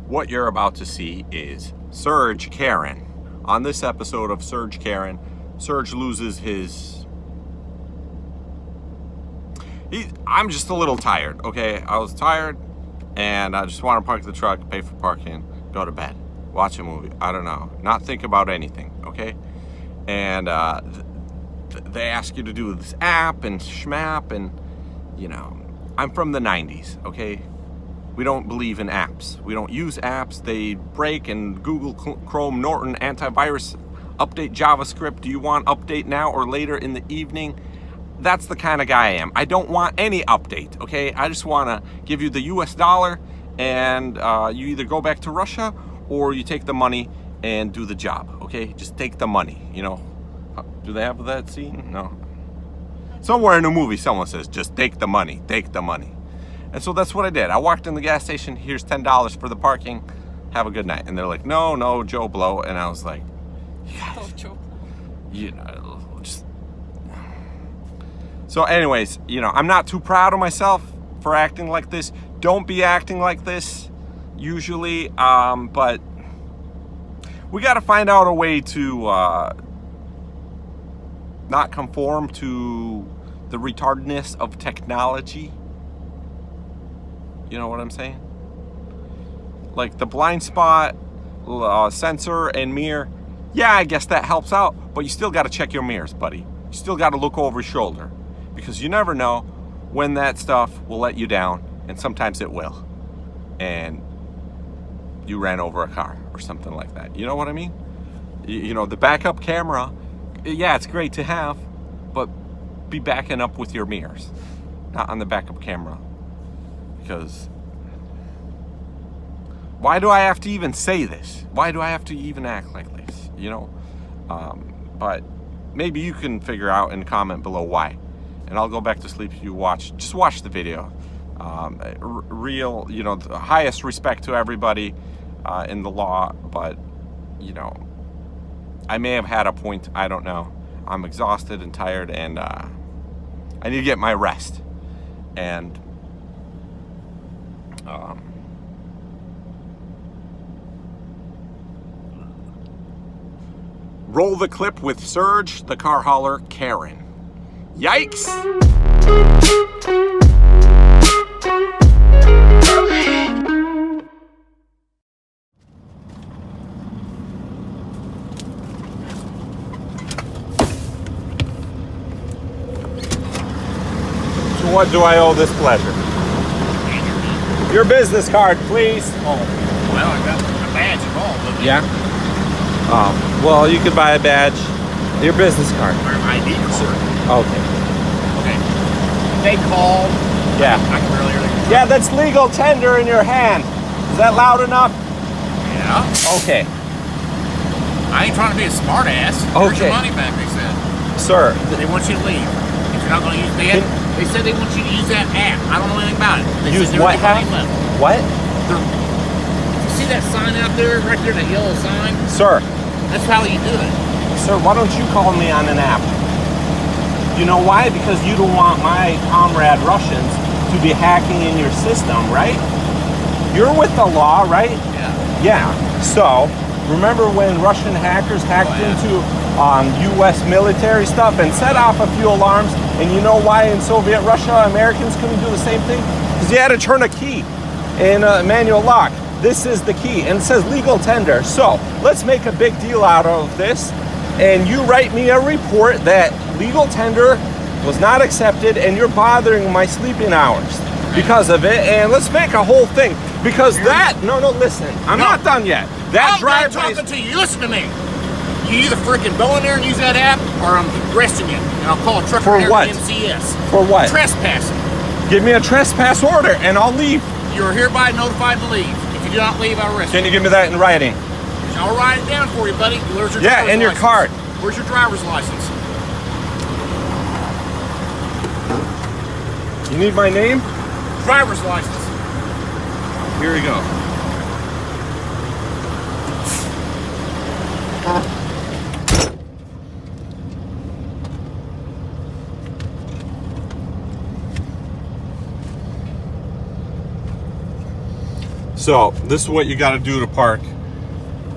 What you're about to see is Serge Karen. On this episode of Serge Karen, Serge loses his... I'm just a little tired, okay? I was tired, and I just want to park the truck, pay for parking, go to bed, watch a movie. I don't know. Not think about anything, okay? And they ask you to do this app and schmap, and, you know, I'm from the 90s, okay? We don't believe in apps. We don't use apps. They break, and Google Chrome, Norton, antivirus, update JavaScript. Do you want update now or later in the evening? That's the kind of guy I am. I don't want any update, okay? I just want to give you the US dollar, and you either go back to Russia or you take the money and do the job, okay? Just take the money, you know? Do they have that scene? No. Somewhere in a movie, someone says, just take the money, take the money. And so that's what I did. I walked in the gas station, here's $10 for the parking, have a good night. And they're like, no, Joe Blow. And I was like, yes. Oh, Joe Blow. You know, just... So anyways, you know, I'm not too proud of myself for acting like this. Don't be acting like this, usually. But we got to find out a way to not conform to the retardedness of technology. You know what I'm saying? Like the blind spot, sensor and mirror. Yeah, I guess that helps out, but you still got to check your mirrors, buddy. You still got to look over your shoulder, because you never know when that stuff will let you down, and sometimes it will. And you ran over a car or something like that. You know what I mean? You know, the backup camera, yeah, it's great to have, but be backing up with your mirrors, not on the backup camera. Because why do I have to even say this? Why do I have to even act like this? You know? But maybe you can figure out and comment below why. And I'll go back to sleep if you just watch the video. Real, you know, the highest respect to everybody in the law, but, you know, I may have had a point. I don't know. I'm exhausted and tired, and I need to get my rest. And roll the clip with Serge, the car hauler, Karen. Yikes! So what do I owe this pleasure? Your business card, please. Oh, well, I got a badge involved. Yeah? Well, you could buy a badge. Your business card. Or an ID card. Okay. Okay. They called. Yeah. I can barely hear you. Yeah, that's legal tender in your hand. Is that loud enough? Yeah. Okay. I ain't trying to be a smart ass. Here's Okay. your money back, they said. Sir. They want you to leave. If you're not going to use they said they want you to use that app. I don't know anything about it. They Use said what app? What? You see that sign out there, right there, that yellow sign? Sir. That's how you do it. Sir, why don't you call me on an app? You know why? Because you don't want my comrade Russians to be hacking in your system, right? You're with the law, right? Yeah. Yeah. So, remember when Russian hackers hacked into U.S. military stuff and set off a few alarms? And you know why in Soviet Russia Americans couldn't do the same thing? Because you had to turn a key in a manual lock. This is the key, and it says legal tender. So let's make a big deal out of this, and you write me a report that legal tender was not accepted, and you're bothering my sleeping hours because of it. And let's make a whole thing, because listen, I'm not done yet. That I'm talking to you. Listen to me. You either freaking go in there and use that app, or I'm arresting you, and I'll call a trucker For here what? at MCS. For what? Trespassing. Give me a trespass order, and I'll leave. You are hereby notified to leave. If you do not leave, I'll arrest you. Can you give me that in writing? I'll write it down for you, buddy. Where's your Yeah, driver's and your license? card. Where's your driver's license? You need my name? Driver's license. Here we go. So this is what you got to do to park.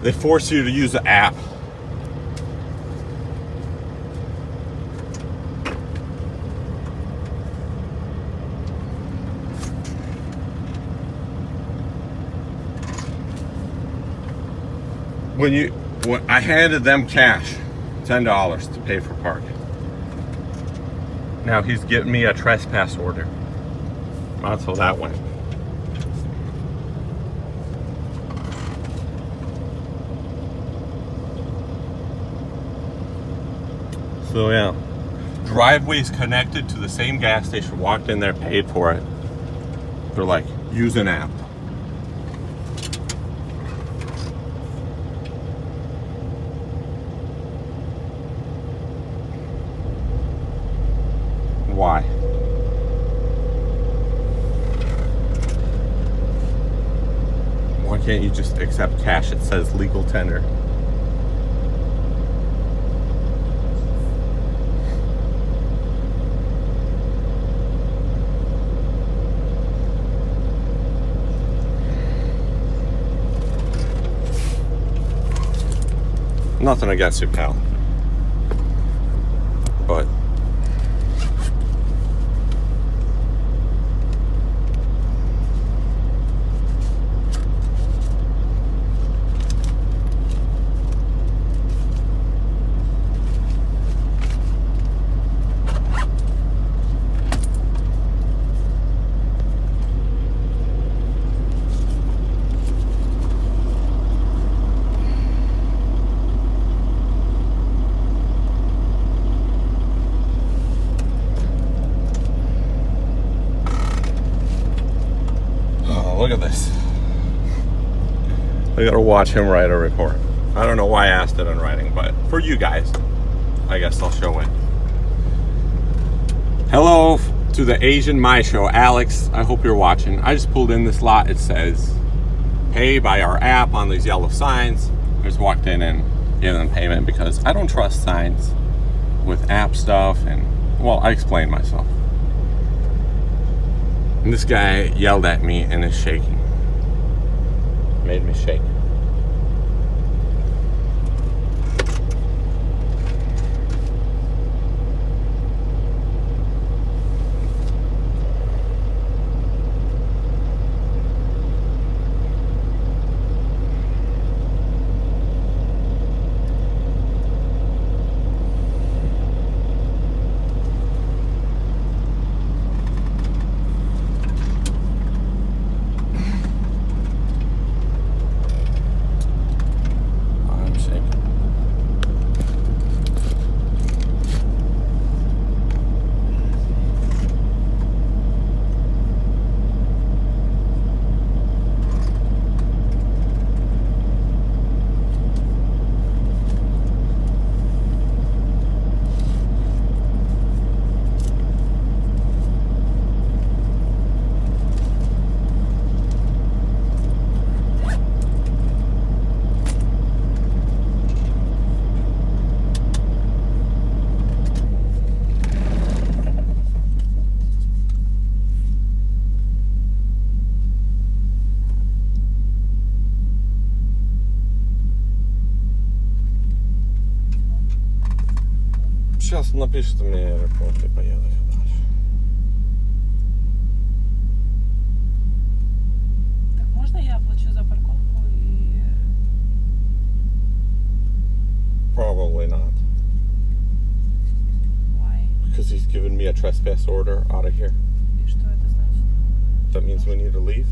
They force you to use the app. When I handed them cash, $10 to pay for parking. Now he's getting me a trespass order. That's how that went. So yeah, driveway's connected to the same gas station. Walked in there, paid for it. They're like, use an app. Why? Why can't you just accept cash? It says legal tender. Nothing against you, pal. But look at this. I gotta watch him write a report. I don't know why I asked it in writing, but for you guys, I guess I'll show it. Hello to the Asian My Show, Alex. I hope you're watching. I just pulled in this lot. It says pay by our app on these yellow signs. I just walked in and gave them payment because I don't trust signs with app stuff. And well, I explained myself. And this guy yelled at me and is shaking. Made me shake. Сейчас напишите мне аэропорт и поеду я дальше. Так можно я оплачу за парковку и... Probably not. Why? Because he's given me a trespass order out of here. И что это значит? That means we need to leave.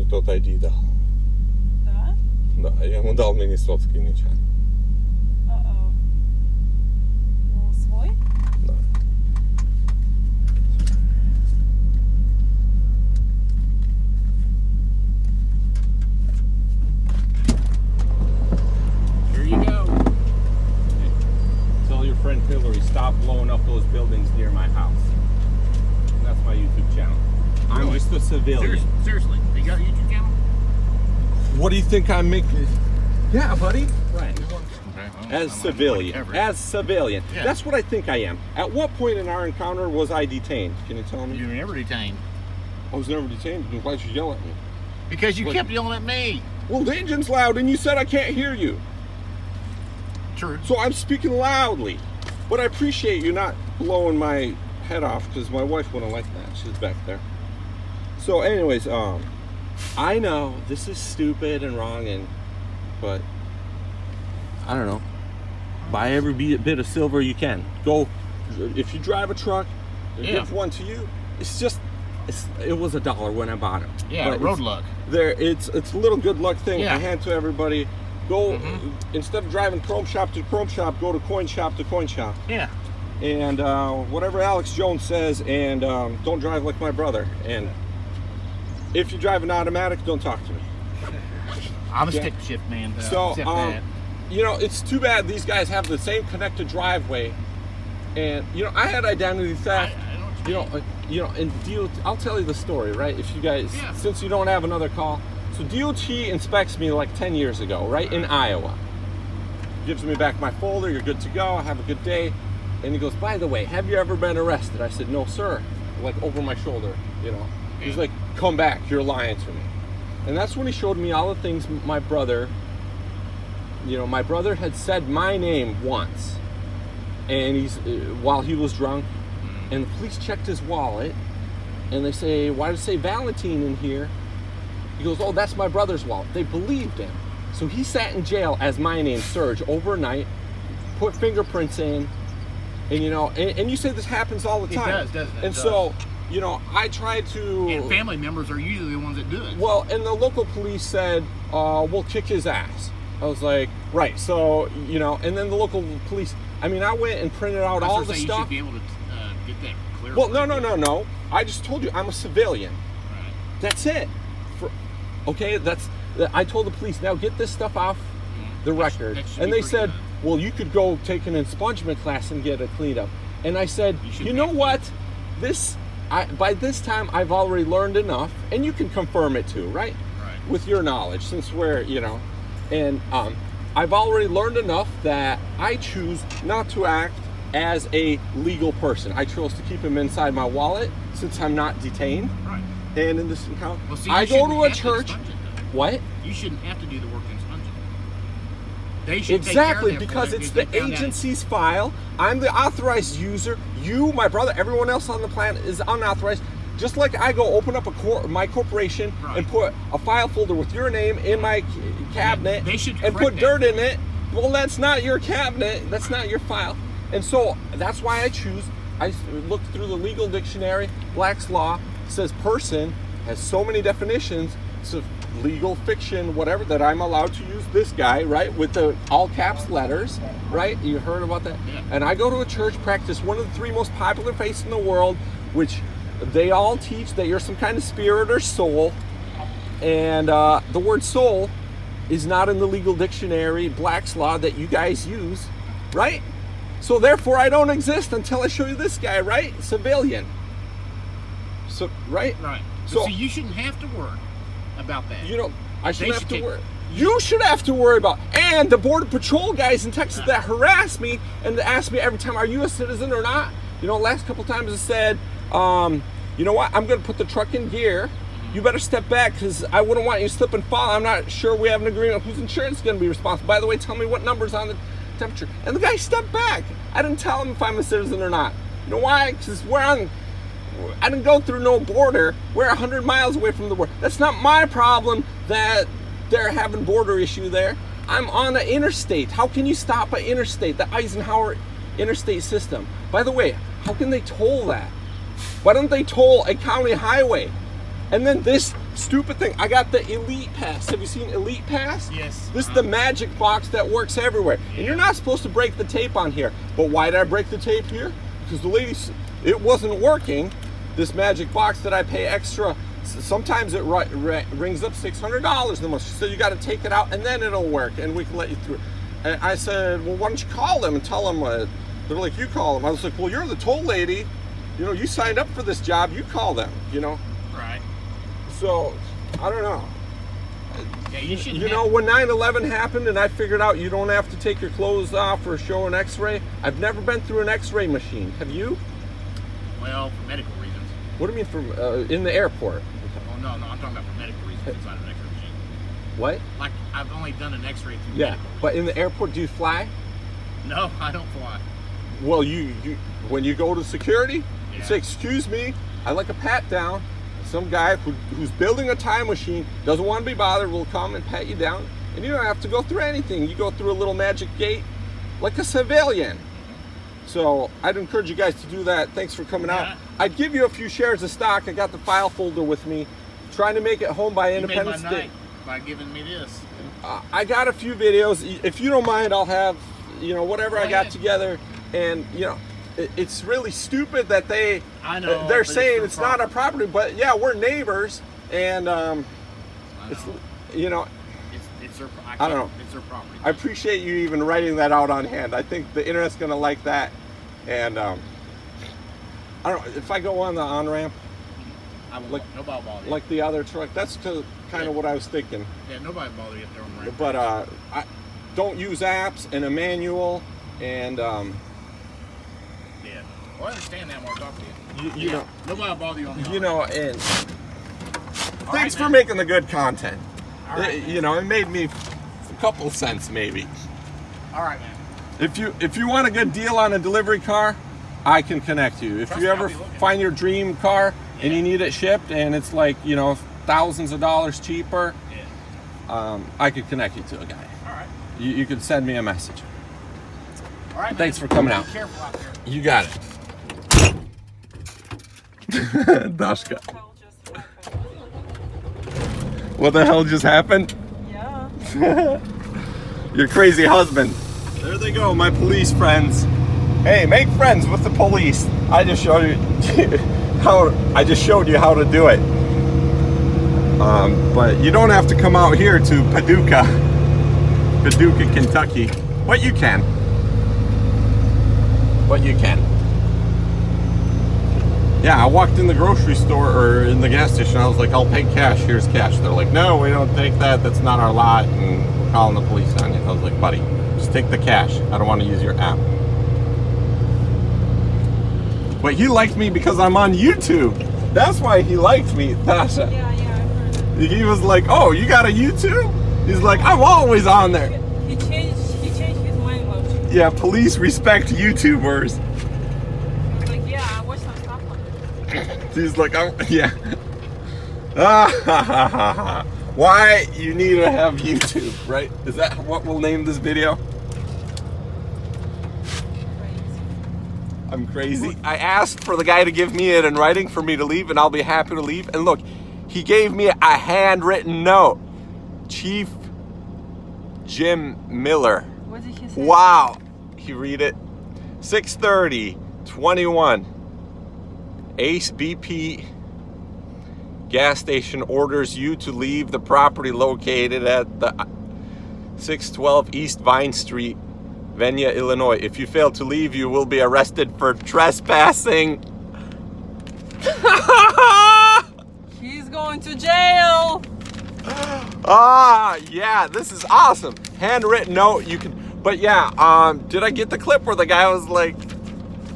тот ID дал. Да? Да, я ему дал миннесотский нечаянно. О-о. Ну, свой? Да. Here you go. Tell your friend Hillary, stop blowing up those buildings near my house. That's my YouTube channel. I'm Really? just a civilian. Seriously, you got a YouTube channel? What do you think I'm making? Yeah, buddy. Right. Okay. As civilian. As civilian. Yeah. That's what I think I am. At what point in our encounter was I detained? Can you tell me? You were never detained. I was never detained. Then why'd you yell at me? Because you What? kept yelling at me. Well, the engine's loud and you said I can't hear you. True. So I'm speaking loudly. But I appreciate you not blowing my head off because my wife wouldn't like that. She's back there. So anyways, I know this is stupid and wrong, but I don't know. Buy every bit of silver you can. Go, if you drive a truck, give one to you. It was $1 when I bought it. Yeah, But road luck. It's a little good luck thing. Yeah. I hand to everybody. Go instead of driving chrome shop to chrome shop, go to coin shop to coin shop. Yeah. And whatever Alex Jones says, and don't drive like my brother. And if you drive an automatic, don't talk to me. I'm a Yeah. stick shift man. So, Accept that. you know, it's too bad these guys have the same connected driveway. And you know, I had identity theft. I know what you mean. And I'll tell you the story, right? If you guys, Yeah. since you don't have another call. So DOT inspects me like 10 years ago, right, in Iowa. Gives me back my folder, you're good to go, have a good day. And he goes, by the way, have you ever been arrested? I said, no, sir. Like over my shoulder, you know. He's like, come back, you're lying to me. And that's when he showed me all the things my brother had said my name once. And he's, while he was drunk, and the police checked his wallet, and they say, why does it say Valentine in here? He goes, oh, that's my brother's wallet. They believed him. So he sat in jail as my name, Serge, overnight, put fingerprints in, and you know, and you say this happens all the time. It does, doesn't it? And so, you know, I tried to... And family members are usually the ones that do it. Well, and the local police said, we'll kick his ass. I was like, right, so, you know, and then the local police, I mean, I went and printed out all the You stuff. should be able to get that clear. Well, no. I just told you, I'm a civilian. Right. That's it. Okay, I told the police, now get this stuff off the record. that should And be they pretty said, good. well, you could go take an expungement class and get it cleaned up. And I said, you know what? By this time, I've already learned enough, and you can confirm it too, right? Right. With your knowledge, since we're, you know, and I've already learned enough that I choose not to act as a legal person. I chose to keep him inside my wallet since I'm not detained. Right. And in this encounter, Well, see, I you go shouldn't to a have church. expunge it, though. What? You shouldn't have to do the work to expunge it. They should Exactly, take care of that because for it's them the they found out. agency's file. I'm the authorized user. You, my brother, everyone else on the planet is unauthorized. Just like I go open up my corporation Right. and put a file folder with your name in my cabinet They should and correct put dirt that. in it. Well, that's not your cabinet. That's not your file. And so that's why I looked through the legal dictionary. Black's Law says person has so many definitions. So legal fiction, whatever, that I'm allowed to use this guy, right, with the all caps letters, right? You heard about that? Yeah. And I go to a church, practice one of the 3 most popular faiths in the world, which they all teach that you're some kind of spirit or soul. And the word soul is not in the legal dictionary, Black's Law, that you guys use, right? So therefore, I don't exist until I show you this guy, right? Civilian. So, right? Right. So- So see, you shouldn't have to worry about that. You know, I shouldn't have should to take- worry. You should have to worry about, and the Border Patrol guys in Texas that harass me and ask me every time, are you a citizen or not? You know, last couple times I said, you know what, I'm going to put the truck in gear. You better step back because I wouldn't want you to slip and fall. I'm not sure we have an agreement whose insurance is going to be responsible. By the way, tell me what number's on the temperature. And the guy stepped back. I didn't tell him if I'm a citizen or not. You know why? Because I didn't go through no border. We're 100 miles away from the border. That's not my problem that they're having border issue there. I'm on an interstate. How can you stop an interstate? The Eisenhower interstate system. By the way, how can they toll that? Why don't they toll a county highway? And then this stupid thing. I got the Elite Pass. Have you seen Elite Pass? Yes. This is the magic box that works everywhere. And you're not supposed to break the tape on here. But why did I break the tape here? Because the lady, it wasn't working. This magic box that I pay extra. Sometimes it rings up $600 a month. She said, you got to take it out and then it'll work and we can let you through. And I said, well, why don't you call them and tell them, they're like, you call them. I was like, well, you're the toll lady. You know, you signed up for this job, you call them, you know? Right. So, I don't know. Yeah, you should. You know, when 9/11 happened and I figured out you don't have to take your clothes off or show an x-ray, I've never been through an x-ray machine. Have you? Well, for medical reasons. What do you mean from in the airport? Oh, no, I'm talking about for medical reasons inside an x-ray machine. What? Like, I've only done an x-ray through Yeah, medical. but in the airport, do you fly? No, I don't fly. Well, you when you go to security, you Yeah. say, excuse me, I like a pat down. Some guy who's building a time machine, doesn't want to be bothered, will come and pat you down. And you don't have to go through anything. You go through a little magic gate like a civilian. So I'd encourage you guys to do that. Thanks for coming out. I'd give you a few shares of stock. I got the file folder with me. Trying to make it home by Independence You made my Day. night by giving me this. I got a few videos. If you don't mind, I'll have, you know, whatever I got ahead. together. And, you know, it's really stupid that they're but saying it's it's not our property, but yeah, we're neighbors, and it's, you know, It's their. I don't know. It's their property. I appreciate you even writing that out on hand. I think the internet's gonna like that, and I don't know if I go on the on ramp I will. like- Nobody bother you. like the other truck. That's kind of what I was thinking. Yeah, nobody bother you if they're on the ramp. But I don't use apps and a manual, and Yeah. Well, I understand that when I talk to you. you know. Nobody will bother you on the You know, and All thanks right, for man. making the good content. All right, man. You know, it made me a couple cents maybe. All right, man. If you want a good deal on a delivery car, I can connect you. If Trust you me, ever I'll be looking. find your dream car and you need it shipped and it's like, you know, thousands of dollars cheaper, Yeah. I could connect you to a guy. All right. You can send me a message. All right. Thanks man. for coming out. Be careful out there. You got it. Dashka. Hell just happened. What the hell just happened? Yeah. Your crazy husband. There they go, my police friends. Hey, make friends with the police. I just showed you how to do it. But you don't have to come out here to Paducah, Kentucky. But you can. Yeah, I walked in the grocery store or in the gas station. I was like, I'll pay cash. Here's cash. They're like, no, we don't take that. That's not our lot. And we're calling the police on you. I was like, buddy, just take the cash. I don't want to use your app. But he liked me because I'm on YouTube. That's why he liked me, Tasha. Yeah, I heard it. He was like, oh, you got a YouTube? He's like, I'm always on there. He changed his language. Yeah, police respect YouTubers. He was like, yeah, I watched some stuff on it. He's like, oh, yeah. Why you need to have YouTube, right? Is that what we'll name this video? Crazy. I'm crazy. I asked for the guy to give me it in writing for me to leave, and I'll be happy to leave. And look, he gave me a handwritten note. Chief Jim Miller. What did he say? Wow. He read it. 6:30, 21. Ace BP gas station orders you to leave the property located at the 612 East Vine Street, Venia, Illinois. If you fail to leave, you will be arrested for trespassing. He's going to jail. Yeah, this is awesome. Handwritten note, you can, but yeah, did I get the clip where the guy was like,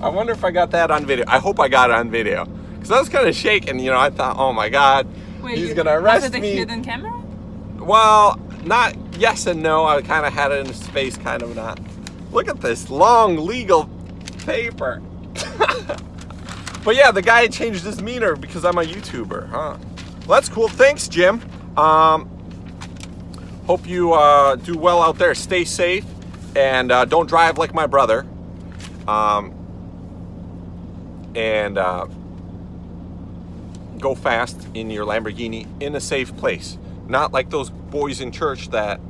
I wonder if I got that on video. I hope I got it on video. Because I was kind of shaking, you know, I thought, oh my God, Wait, he's going to arrest was it a me. hidden camera? Well, not yes and no. I kind of had it in his face, kind of not. Look at this long legal paper. But yeah, the guy changed his demeanor because I'm a YouTuber, huh? Well, that's cool. Thanks, Jim. Hope you do well out there. Stay safe and don't drive like my brother. go fast in your Lamborghini in a safe place. Not like those boys in church that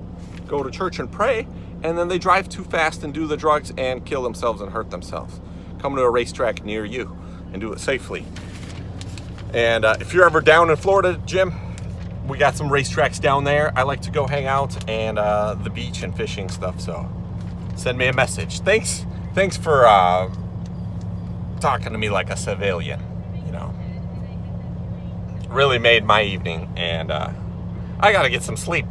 go to church and pray, and then they drive too fast and do the drugs and kill themselves and hurt themselves. Come to a racetrack near you and do it safely. And if you're ever down in Florida, Jim, we got some racetracks down there. I like to go hang out and the beach and fishing stuff, so send me a message. Thanks for talking to me like a civilian, you know. Really made my evening, and I gotta get some sleep.